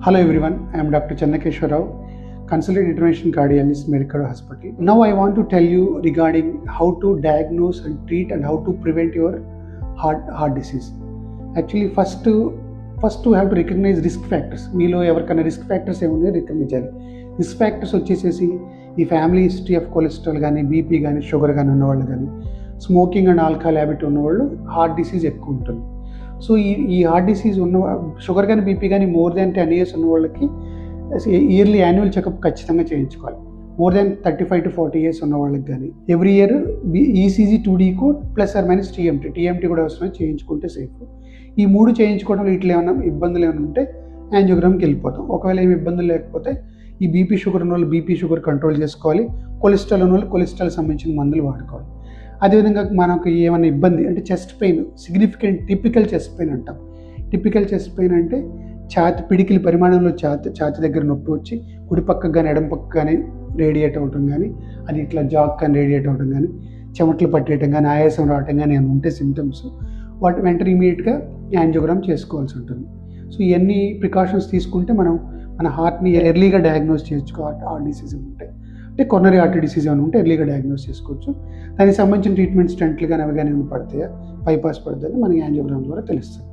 Hello everyone, I am Dr. Channakeshwar Rao, Consultant Intervention Cardiologist, Medicare Hospital. Now I want to tell you regarding how to diagnose and treat and how to prevent your heart disease. Actually, first you have to recognize risk factors. మీలో ఎవరికైనా risk factors ఏమున్నాయో recognise చేయాలి. Risk factors వచ్చేసేసి ఈ family history of cholesterol కానీ, BP కానీ, sugar కానీ ఉన్నవాళ్ళు కానీ, స్మోకింగ్ అండ్ ఆల్కహాల్ హ్యాబిట్ ఉన్నవాళ్ళు హార్ట్ డిసీజ్ ఎక్కువ ఉంటుంది. సో ఈ హార్ట్ డిసీజ్ ఉన్న షుగర్ కానీ, బీపీ కానీ మోర్ దాన్ 10 years ఉన్న వాళ్ళకి ఇయర్లీ యాన్యువల్ చెకప్ ఖచ్చితంగా చేయించుకోవాలి. మోర్ దాన్ 35 to 40 years ఉన్న వాళ్ళకి కానీ every year ECG 2D code ± TMT కూడా అవసరం చేయించుకుంటే సేఫ్. ఈ 3 చేయించుకోవడంలో ఇట్లా ఏమైనా ఇబ్బందులు ఏమైనా ఉంటే యాంజియోగ్రామ్కి వెళ్ళిపోతాం. ఒకవేళ ఏమి ఇబ్బందులు లేకపోతే ఈ బీపీ షుగర్ ఉన్న వాళ్ళు బీపీ షుగర్ కంట్రోల్ చేసుకోవాలి, కొలెస్ట్రాల్ ఉన్న వాళ్ళు కొలెస్ట్రాల్ సంబంధించిన మందులు వాడుకోవాలి. అదేవిధంగా మనకు ఏమైనా ఇబ్బంది అంటే chest pain, significant typical chest pain అంటాం. టిపికల్ చెస్ట్ పెయిన్ అంటే పిడికిలి పరిమాణంలో ఛాతి దగ్గర నొప్పి వచ్చి కుడి పక్కకు కానీ ఎడమ పక్కకు కానీ రేడియేట్ అవ్వటం కానీ, అది ఇట్లా జాక్ కానీ రేడియేట్ అవ్వటం కానీ, చెమటలు పట్టేయటం కానీ, ఆయాసం రావటం కానీ ఏమైనా ఉంటే సిమ్టమ్స్ వాటి వెంటనే ఇమీడియట్గా యాంజియోగ్రామ్ చేసుకోవాల్సి ఉంటుంది. సో ఇవన్నీ ప్రికాషన్స్ తీసుకుంటే మనం మన హార్ట్ని ఎర్లీగా డయాగ్నోస్ చేయొచ్చు. హార్ట్ డిసీజ్ ఉంటే అంటే కొరోనరీ ఆర్టరీ డిసీజ్ ఏమైనా ఉంటే ఎర్లీగా డయాగ్నోస్ చేసుకోవచ్చు. దానికి సంబంధించిన ట్రీట్మెంట్ స్టంట్లు కానీ అవి కానీ ఏమైనా పడతాయా, బైపాస్ పడుతుందని మనకి యాంజియోగ్రామ్ ద్వారా తెలుస్తుంది.